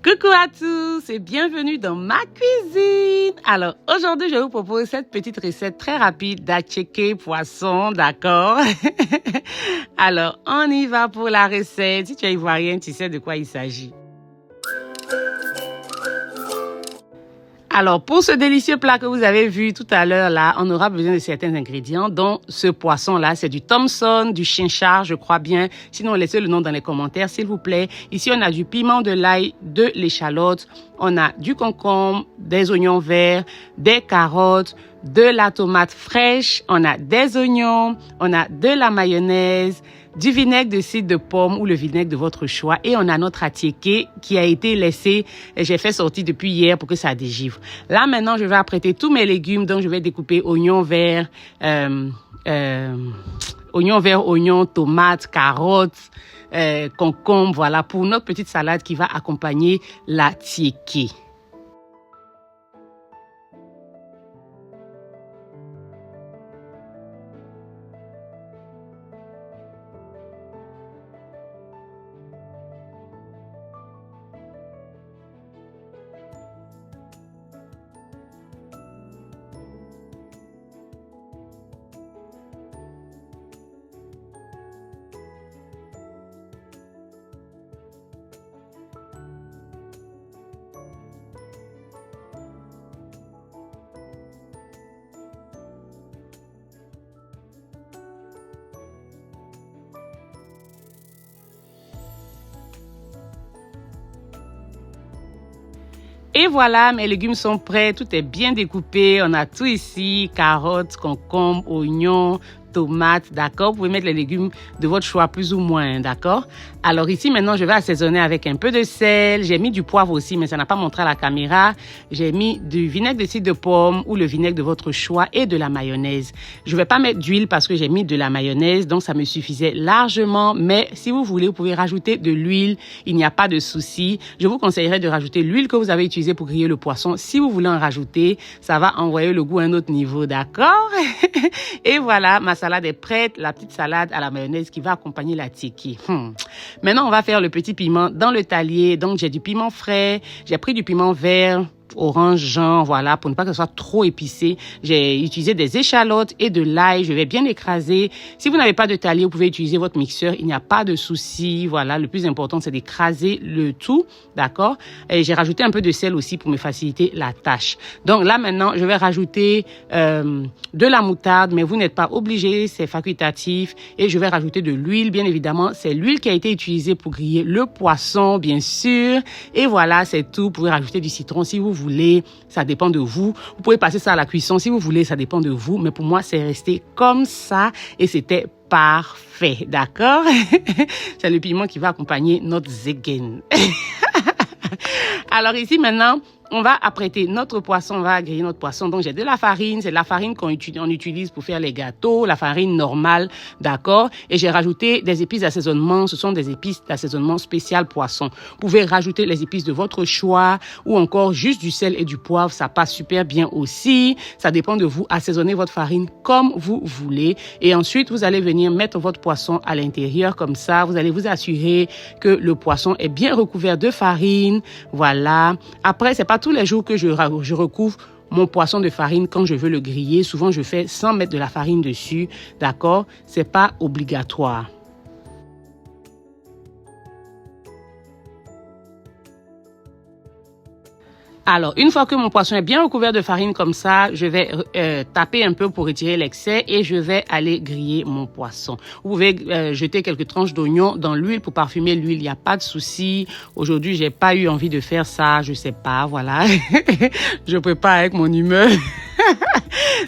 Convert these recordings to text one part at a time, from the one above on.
Coucou à tous et bienvenue dans ma cuisine. Alors aujourd'hui je vous propose cette petite recette très rapide d'attiéké poisson, d'accord? Alors on y va pour la recette. Si tu es ivoirien, tu sais de quoi il s'agit. Alors, pour ce délicieux plat que vous avez vu tout à l'heure, là, on aura besoin de certains ingrédients, dont ce poisson-là, c'est du Thompson, du chinchard, je crois bien. Sinon, laissez le nom dans les commentaires, s'il vous plaît. Ici, on a du piment de l'ail, de l'échalote, on a du concombre, des oignons verts, des carottes, de la tomate fraîche, on a des oignons, on a de la mayonnaise, du vinaigre de cidre de pomme ou le vinaigre de votre choix et on a notre attiéké qui a été laissé, j'ai fait sortir depuis hier pour que ça dégivre. Là maintenant je vais apprêter tous mes légumes, donc je vais découper oignons verts, oignons, tomates, carottes, concombre, voilà pour notre petite salade qui va accompagner l'attiéké. Et voilà, mes légumes sont prêts, tout est bien découpé, on a tout ici, carottes, concombres, oignons, tomates, d'accord? Vous pouvez mettre les légumes de votre choix plus ou moins, d'accord? Alors ici, maintenant, je vais assaisonner avec un peu de sel. J'ai mis du poivre aussi, mais ça n'a pas montré à la caméra. J'ai mis du vinaigre de cidre de pomme ou le vinaigre de votre choix et de la mayonnaise. Je vais pas mettre d'huile parce que j'ai mis de la mayonnaise, donc ça me suffisait largement. Mais si vous voulez, vous pouvez rajouter de l'huile. Il n'y a pas de souci. Je vous conseillerais de rajouter l'huile que vous avez utilisée pour griller le poisson. Si vous voulez en rajouter, ça va envoyer le goût à un autre niveau, d'accord? Et voilà, ma salade est prête, la petite salade à la mayonnaise qui va accompagner l'attiéké. Maintenant, on va faire le petit piment dans le talier. Donc, j'ai du piment frais, j'ai pris du piment vert, orange, jaune, voilà, pour ne pas que ce soit trop épicé. J'ai utilisé des échalotes et de l'ail. Je vais bien écraser. Si vous n'avez pas de talier, vous pouvez utiliser votre mixeur. Il n'y a pas de souci. Voilà, le plus important, c'est d'écraser le tout, d'accord? Et j'ai rajouté un peu de sel aussi pour me faciliter la tâche. Donc là, maintenant, je vais rajouter de la moutarde, mais vous n'êtes pas obligé, c'est facultatif. Et je vais rajouter de l'huile, bien évidemment. C'est l'huile qui a été utilisée pour griller le poisson, bien sûr. Et voilà, c'est tout. Vous pouvez rajouter du citron si vous voulez, ça dépend de vous. Vous pouvez passer ça à la cuisson si vous voulez, ça dépend de vous. Mais pour moi, c'est resté comme ça et c'était parfait, d'accord? C'est le piment qui va accompagner notre zegen. Alors ici, maintenant, on va apprêter notre poisson, on va griller notre poisson. Donc, j'ai de la farine, c'est de la farine qu'on utilise pour faire les gâteaux, la farine normale, d'accord? Et j'ai rajouté des épices d'assaisonnement, ce sont des épices d'assaisonnement spécial poisson. Vous pouvez rajouter les épices de votre choix ou encore juste du sel et du poivre, ça passe super bien aussi. Ça dépend de vous, assaisonnez votre farine comme vous voulez. Et ensuite, vous allez venir mettre votre poisson à l'intérieur comme ça. Vous allez vous assurer que le poisson est bien recouvert de farine, voilà. Après, c'est pas tous les jours que je recouvre mon poisson de farine quand je veux le griller. Souvent, je fais sans mettre de la farine dessus, d'accord? C'est pas obligatoire. Alors, une fois que mon poisson est bien recouvert de farine comme ça, je vais taper un peu pour retirer l'excès et je vais aller griller mon poisson. Vous pouvez jeter quelques tranches d'oignon dans l'huile pour parfumer l'huile, il n'y a pas de souci. Aujourd'hui, j'ai pas eu envie de faire ça, je sais pas, voilà. Je prépare avec mon humeur.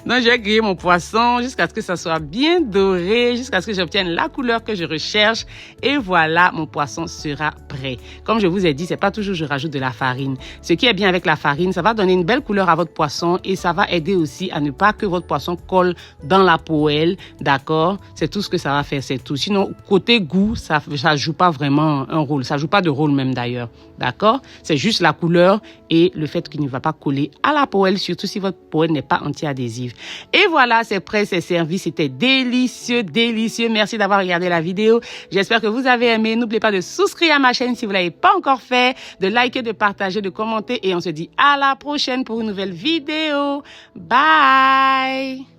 Donc, je vais griller mon poisson jusqu'à ce que ça soit bien doré, jusqu'à ce que j'obtienne la couleur que je recherche. Et voilà, mon poisson sera prêt. Comme je vous ai dit, c'est pas toujours je rajoute de la farine. Ce qui est bien avec la farine, ça va donner une belle couleur à votre poisson et ça va aider aussi à ne pas que votre poisson colle dans la poêle. D'accord? C'est tout ce que ça va faire, c'est tout. Sinon, côté goût, ça joue pas vraiment un rôle. Ça joue pas de rôle même d'ailleurs. D'accord? C'est juste la couleur et le fait qu'il ne va pas coller à la poêle, surtout si votre poêle n'est pas anti-adhésive. olives. Et voilà, c'est prêt, c'est servi. C'était délicieux, délicieux. Merci d'avoir regardé la vidéo. J'espère que vous avez aimé. N'oubliez pas de souscrire à ma chaîne si vous ne l'avez pas encore fait, de liker, de partager, de commenter. Et on se dit à la prochaine pour une nouvelle vidéo. Bye!